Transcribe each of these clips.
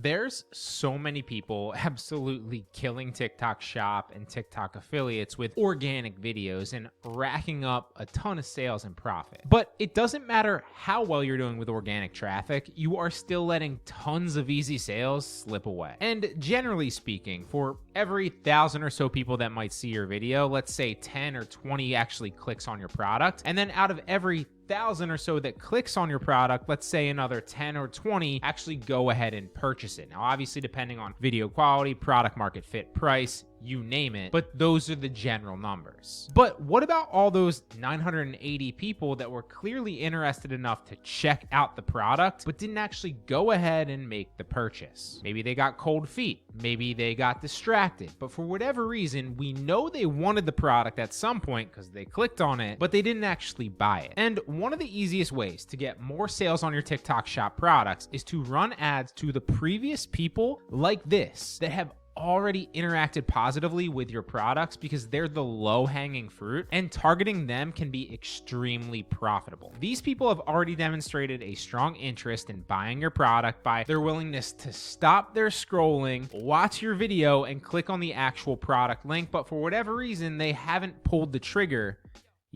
There's so many people absolutely killing TikTok Shop and TikTok affiliates with organic videos and racking up a ton of sales and profit. But it doesn't matter how well you're doing with organic traffic, you are still letting tons of easy sales slip away. And generally speaking, for every 1,000 or so people that might see your video, let's say 10 or 20 actually clicks on your product. And then out of every 1,000 or so that clicks on your product, let's say another 10 or 20 actually go ahead and purchase it. Now, obviously, depending on video quality, product market fit, price, you name it, but those are the general numbers. But what about all those 980 people that were clearly interested enough to check out the product, but didn't actually go ahead and make the purchase? Maybe they got cold feet. Maybe they got distracted. But for whatever reason, we know they wanted the product at some point because they clicked on it, but they didn't actually buy it. And one of the easiest ways to get more sales on your TikTok Shop products is to run ads to the previous people like this that have already interacted positively with your products, because they're the low-hanging fruit, and targeting them can be extremely profitable. These people have already demonstrated a strong interest in buying your product by their willingness to stop their scrolling, watch your video, and click on the actual product link, but for whatever reason, they haven't pulled the trigger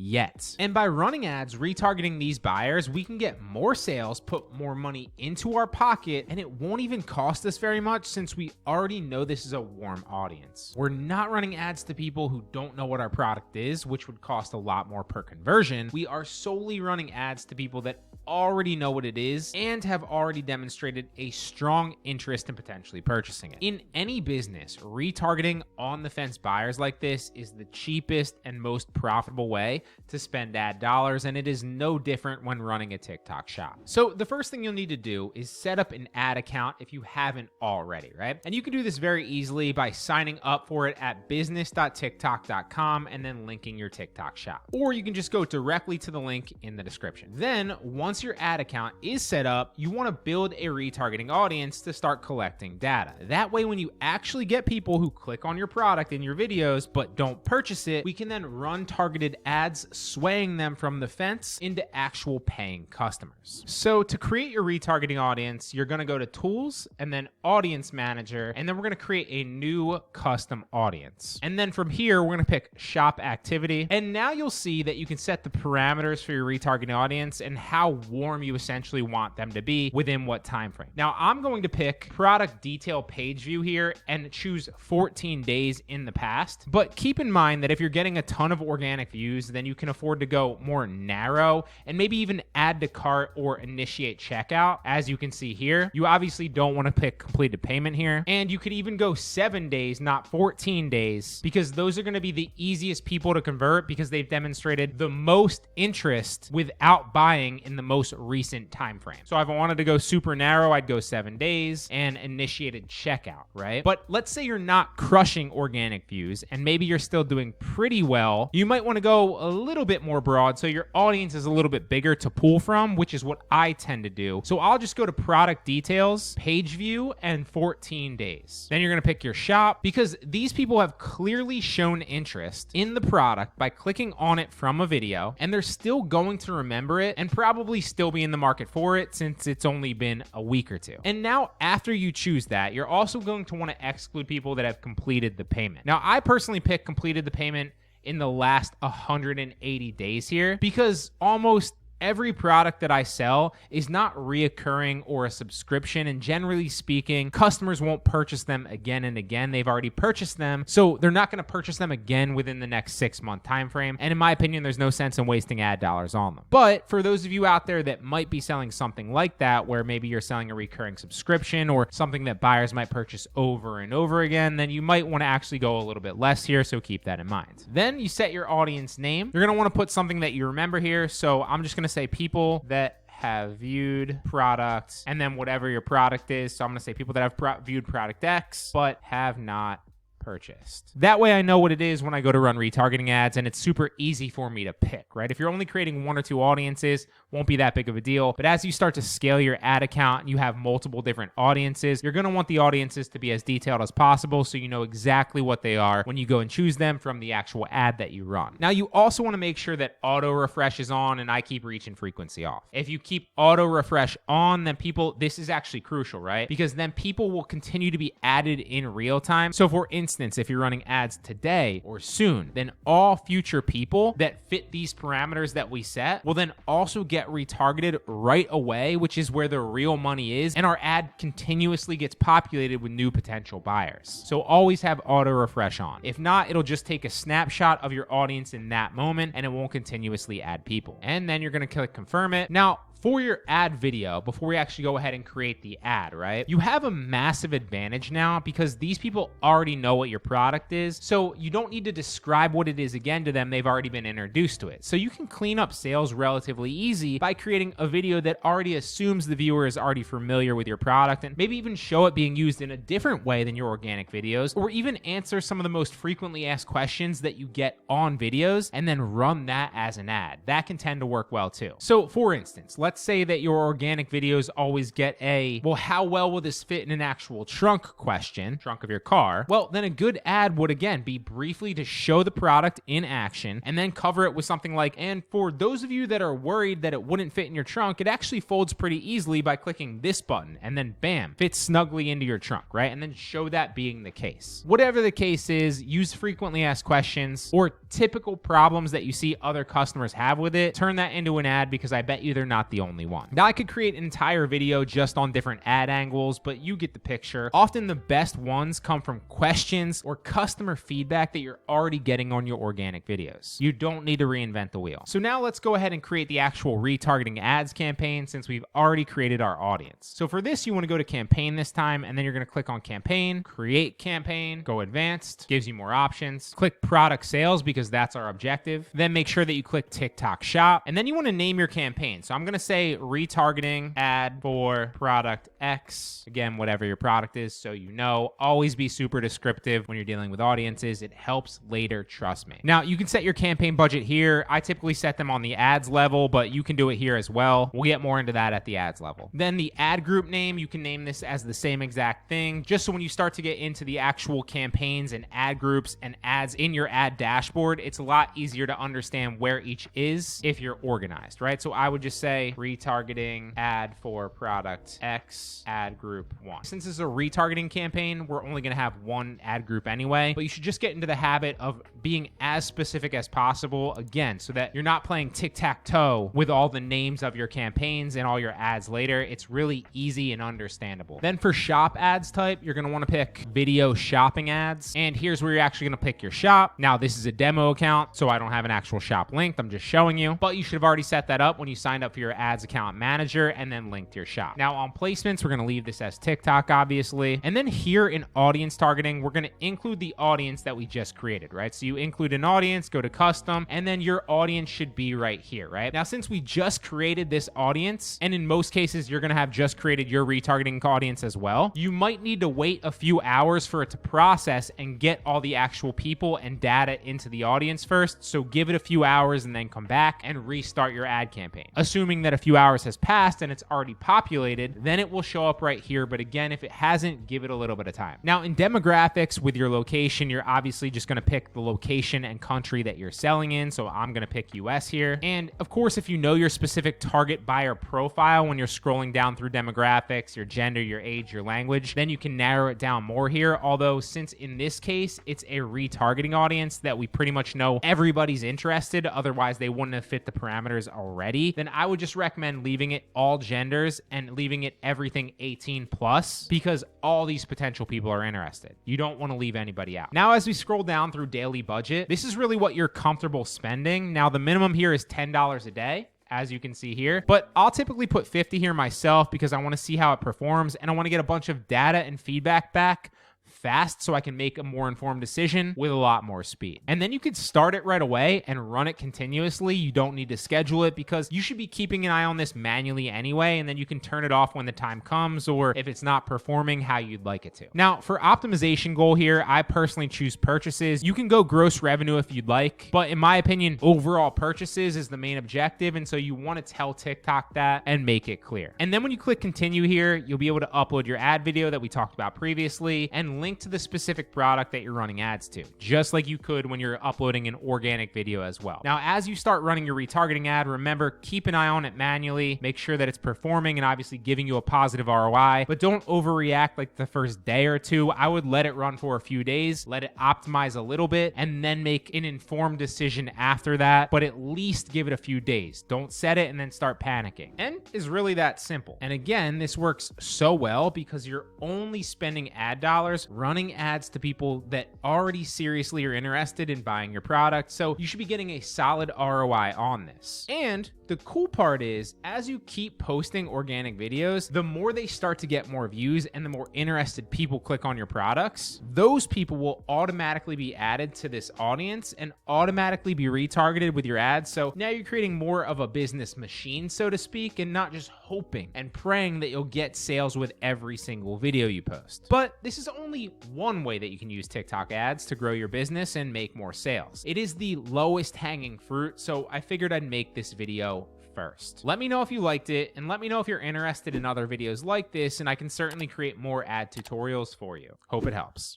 yet. And by running ads retargeting these buyers, we can get more sales, put more money into our pocket, and it won't even cost us very much since we already know this is a warm audience. We're not running ads to people who don't know what our product is, which would cost a lot more per conversion. We are solely running ads to people that already know what it is and have already demonstrated a strong interest in potentially purchasing it. In any business, retargeting on the fence buyers like this is the cheapest and most profitable way to spend ad dollars, and it is no different when running a TikTok Shop. So the first thing you'll need to do is set up an ad account if you haven't already, right? And you can do this very easily by signing up for it at business.tiktok.com and then linking your TikTok Shop. Or you can just go directly to the link in the description. Then once your ad account is set up, you want to build a retargeting audience to start collecting data. That way, when you actually get people who click on your product in your videos but don't purchase it, we can then run targeted ads swaying them from the fence into actual paying customers. So to create your retargeting audience, you're going to go to Tools and then Audience Manager, and then we're going to create a new custom audience. And then from here, we're going to pick Shop Activity. And now you'll see that you can set the parameters for your retargeting audience and how warm you essentially want them to be within what time frame. Now, I'm going to pick Product Detail Page View here and choose 14 days in the past. But keep in mind that if you're getting a ton of organic views, then you can afford to go more narrow and maybe even add to cart or initiate checkout. As you can see here, you obviously don't want to pick completed payment here. And you could even go 7 days, not 14 days, because those are going to be the easiest people to convert because they've demonstrated the most interest without buying in the most recent time frame. So if I wanted to go super narrow, I'd go 7 days and initiated checkout, right? But let's say you're not crushing organic views and maybe you're still doing pretty well. You might want to go a little bit more broad so your audience is a little bit bigger to pull from, which is what I tend to do. So I'll just go to Product Details, Page View, and 14 days. Then you're going to pick your shop because these people have clearly shown interest in the product by clicking on it from a video, and they're still going to remember it and probably still be in the market for it since it's only been a week or two. And now after you choose that, you're also going to want to exclude people that have completed the payment. Now, I personally pick completed the payment in the last 180 days here because almost every product that I sell is not reoccurring or a subscription, and generally speaking, customers won't purchase them again and again. They've already purchased them, so they're not going to purchase them again within the next 6-month time frame. And in my opinion, there's no sense in wasting ad dollars on them. But for those of you out there that might be selling something like that, where maybe you're selling a recurring subscription or something that buyers might purchase over and over again, then you might want to actually go a little bit less here, so keep that in mind. Then you set your audience name. You're going to want to put something that you remember here, so I'm just going to say people that have viewed products and then whatever your product is. So I'm going to say people that have viewed product X but have not purchased. That way I know what it is when I go to run retargeting ads, and it's super easy for me to pick, right? If you're only creating one or two audiences, won't be that big of a deal. But as you start to scale your ad account and you have multiple different audiences, you're going to want the audiences to be as detailed as possible so you know exactly what they are when you go and choose them from the actual ad that you run. Now, you also want to make sure that auto refresh is on and I keep reach and frequency off. If you keep auto refresh on, then this is actually crucial, right? Because then people will continue to be added in real time. So for instance, if you're running ads today or soon, then all future people that fit these parameters that we set will then also get retargeted right away, which is where the real money is. And our ad continuously gets populated with new potential buyers. So always have auto refresh on. If not, it'll just take a snapshot of your audience in that moment and it won't continuously add people. And then you're going to click confirm it. Now, for your ad video, before we actually go ahead and create the ad, right? You have a massive advantage now because these people already know what your product is. So you don't need to describe what it is again to them. They've already been introduced to it. So you can clean up sales relatively easy by creating a video that already assumes the viewer is already familiar with your product and maybe even show it being used in a different way than your organic videos, or even answer some of the most frequently asked questions that you get on videos and then run that as an ad. That can tend to work well too. So for instance, let's say that your organic videos always get well, how well will this fit in an actual trunk question, trunk of your car? Well, then a good ad would again be briefly to show the product in action and then cover it with something like, and for those of you that are worried that it wouldn't fit in your trunk, it actually folds pretty easily by clicking this button and then bam, fits snugly into your trunk, right? And then show that being the case. Whatever the case is, use frequently asked questions or typical problems that you see other customers have with it, turn that into an ad because I bet you they're not the only one. Now I could create an entire video just on different ad angles, but you get the picture. Often the best ones come from questions or customer feedback that you're already getting on your organic videos. You don't need to reinvent the wheel. So now let's go ahead and create the actual retargeting ads campaign since we've already created our audience. So for this, you want to go to campaign this time, and then you're going to click on campaign, create campaign, go advanced, gives you more options. Click product sales because that's our objective. Then make sure that you click TikTok shop, and then you want to name your campaign. So I'm going to say retargeting ad for product X. Again, whatever your product is, so you know. Always be super descriptive when you're dealing with audiences. It helps later, trust me. Now, you can set your campaign budget here. I typically set them on the ads level, but you can do it here as well. We'll get more into that at the ads level. Then the ad group name, you can name this as the same exact thing, just so when you start to get into the actual campaigns and ad groups and ads in your ad dashboard, it's a lot easier to understand where each is if you're organized, right? So I would just say retargeting ad for product X, ad group 1. Since this is a retargeting campaign, we're only going to have one ad group anyway, but you should just get into the habit of being as specific as possible, again, so that you're not playing tic-tac-toe with all the names of your campaigns and all your ads later. It's really easy and understandable. Then for shop ads type, you're going to want to pick video shopping ads, and here's where you're actually going to pick your shop. Now, this is a demo account, so I don't have an actual shop linked. I'm just showing you, but you should have already set that up when you signed up for your ads account manager and then linked your shop. Now on placements, we're going to leave this as TikTok, obviously. And then here in audience targeting, we're going to include the audience that we just created, right? So you include an audience, go to custom, and then your audience should be right here, right? Now, since we just created this audience, and in most cases, you're going to have just created your retargeting audience as well, you might need to wait a few hours for it to process and get all the actual people and data into the audience first. So give it a few hours and then come back and restart your ad campaign. Assuming that a few hours has passed and it's already populated, then it will show up right here. But again, if it hasn't, give it a little bit of time. Now in demographics with your location, you're obviously just going to pick the location and country that you're selling in. So I'm going to pick US here. And of course, if you know your specific target buyer profile when you're scrolling down through demographics, your gender, your age, your language, then you can narrow it down more here. Although since in this case, it's a retargeting audience that we pretty much know everybody's interested, otherwise they wouldn't have fit the parameters already, then I would just recommend leaving it all genders and leaving it everything 18 plus because all these potential people are interested. You don't want to leave anybody out. Now, as we scroll down through daily budget, this is really what you're comfortable spending. Now, the minimum here is $10 a day, as you can see here, but I'll typically put 50 here myself because I want to see how it performs and I want to get a bunch of data and feedback back fast so I can make a more informed decision with a lot more speed. And then you could start it right away and run it continuously. You don't need to schedule it because you should be keeping an eye on this manually anyway, and then you can turn it off when the time comes or if it's not performing how you'd like it to. Now, for optimization goal here, I personally choose purchases. You can go gross revenue if you'd like, but in my opinion, overall purchases is the main objective, and so you want to tell TikTok that and make it clear. And then when you click continue here, you'll be able to upload your ad video that we talked about previously and link to the specific product that you're running ads to, just like you could when you're uploading an organic video as well. Now, as you start running your retargeting ad, remember, keep an eye on it manually, make sure that it's performing and obviously giving you a positive ROI, but don't overreact like the first day or two. I would let it run for a few days, let it optimize a little bit, and then make an informed decision after that, but at least give it a few days. Don't set it and then start panicking. And is really that simple. And again, this works so well because you're only spending ad dollars running ads to people that already seriously are interested in buying your product. So you should be getting a solid ROI on this. And the cool part is, as you keep posting organic videos, the more they start to get more views and the more interested people click on your products, those people will automatically be added to this audience and automatically be retargeted with your ads. So now you're creating more of a business machine, so to speak, and not just hoping and praying that you'll get sales with every single video you post. But this is only one way that you can use TikTok ads to grow your business and make more sales. It is the lowest hanging fruit, so I figured I'd make this video first. Let me know if you liked it, and let me know if you're interested in other videos like this, and I can certainly create more ad tutorials for you. Hope it helps.